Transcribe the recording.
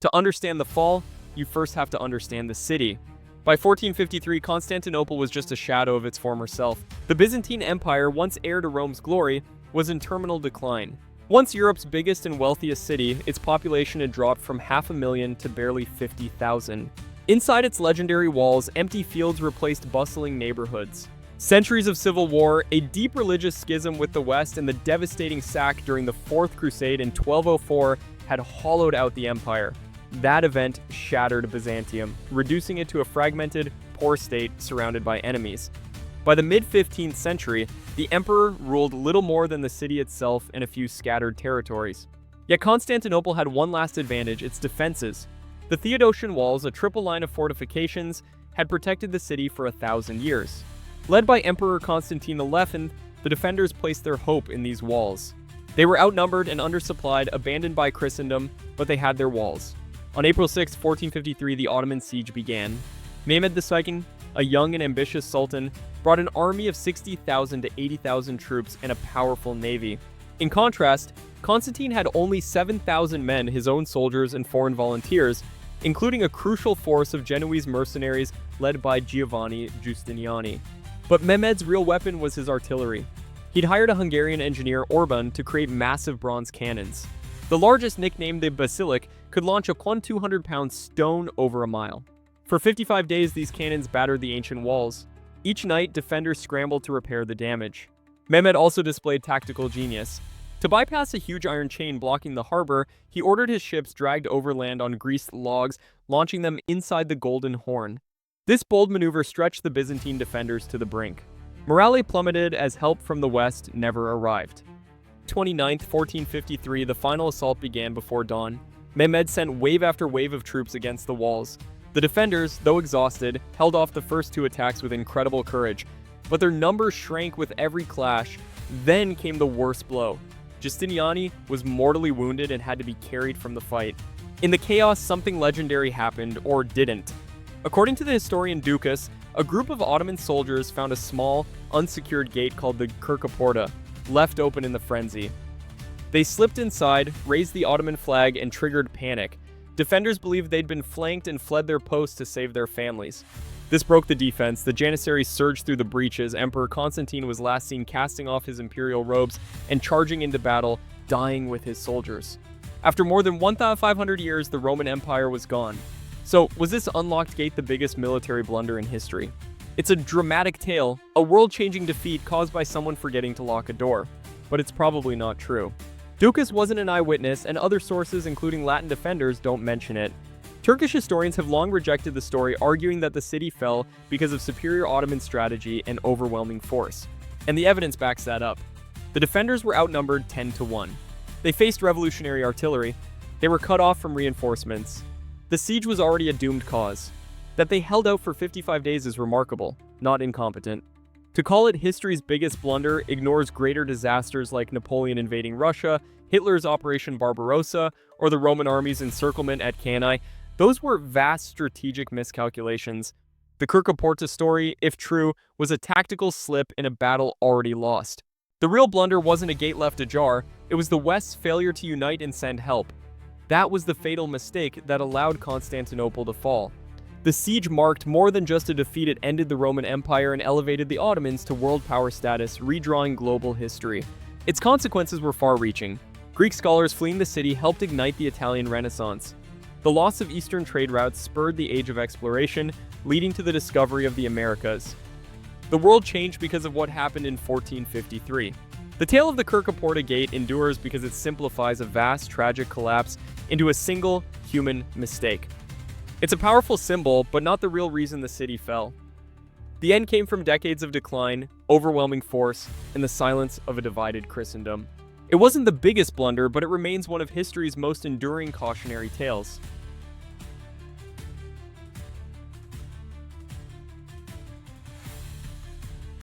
To understand the fall, you first have to understand the city. By 1453, Constantinople was just a shadow of its former self. The Byzantine Empire, once heir to Rome's glory, was in terminal decline. Once Europe's biggest and wealthiest city, its population had dropped from 500,000 to barely 50,000. Inside its legendary walls, empty fields replaced bustling neighborhoods. Centuries of civil war, a deep religious schism with the West, and the devastating sack during the Fourth Crusade in 1204 had hollowed out the empire. That event shattered Byzantium, reducing it to a fragmented, poor state surrounded by enemies. By the mid-15th century, the emperor ruled little more than the city itself and a few scattered territories. Yet Constantinople had one last advantage: its defenses. The Theodosian walls, a triple line of fortifications, had protected the city for 1,000 years. Led by Emperor Constantine XI, the defenders placed their hope in these walls. They were outnumbered and undersupplied, abandoned by Christendom, but they had their walls. On April 6, 1453, the Ottoman siege began. Mehmed II, a young and ambitious sultan, brought an army of 60,000 to 80,000 troops and a powerful navy. In contrast, Constantine had only 7,000 men, his own soldiers and foreign volunteers, including a crucial force of Genoese mercenaries led by Giovanni Giustiniani. But Mehmed's real weapon was his artillery. He'd hired a Hungarian engineer, Orban, to create massive bronze cannons. The largest, nicknamed the Basilic, could launch a 200-pound stone over a mile. For 55 days, these cannons battered the ancient walls. Each night, defenders scrambled to repair the damage. Mehmed also displayed tactical genius. To bypass a huge iron chain blocking the harbor, he ordered his ships dragged overland on greased logs, launching them inside the Golden Horn. This bold maneuver stretched the Byzantine defenders to the brink. Morale plummeted as help from the west never arrived. 29th, 1453, the final assault began before dawn. Mehmed sent wave after wave of troops against the walls. The defenders, though exhausted, held off the first two attacks with incredible courage, but their numbers shrank with every clash. Then came the worst blow. Giustiniani was mortally wounded and had to be carried from the fight. In the chaos, something legendary happened, or didn't. According to the historian Ducas, a group of Ottoman soldiers found a small, unsecured gate called the Kirkaporta, left open in the frenzy. They slipped inside, raised the Ottoman flag, and triggered panic. Defenders believed they'd been flanked and fled their posts to save their families. This broke the defense. The Janissaries surged through the breaches. Emperor Constantine was last seen casting off his imperial robes and charging into battle, dying with his soldiers. After more than 1,500 years, the Roman Empire was gone. So, was this unlocked gate the biggest military blunder in history? It's a dramatic tale, a world-changing defeat caused by someone forgetting to lock a door. But it's probably not true. Ducas wasn't an eyewitness, and other sources, including Latin defenders, don't mention it. Turkish historians have long rejected the story, arguing that the city fell because of superior Ottoman strategy and overwhelming force. And the evidence backs that up. The defenders were outnumbered 10 to 1. They faced revolutionary artillery. They were cut off from reinforcements. The siege was already a doomed cause. That they held out for 55 days is remarkable, not incompetent. To call it history's biggest blunder ignores greater disasters like Napoleon invading Russia, Hitler's Operation Barbarossa, or the Roman army's encirclement at Cannae. Those were vast strategic miscalculations. The Kirkaporta story, if true, was a tactical slip in a battle already lost. The real blunder wasn't a gate left ajar, it was the West's failure to unite and send help. That was the fatal mistake that allowed Constantinople to fall. The siege marked more than just a defeat. It ended the Roman Empire and elevated the Ottomans to world power status, redrawing global history. Its consequences were far-reaching. Greek scholars fleeing the city helped ignite the Italian Renaissance. The loss of eastern trade routes spurred the age of exploration, leading to the discovery of the Americas. The world changed because of what happened in 1453. The tale of the Kirkaporta Gate endures because it simplifies a vast, tragic collapse into a single human mistake. It's a powerful symbol, but not the real reason the city fell. The end came from decades of decline, overwhelming force, and the silence of a divided Christendom. It wasn't the biggest blunder, but it remains one of history's most enduring cautionary tales.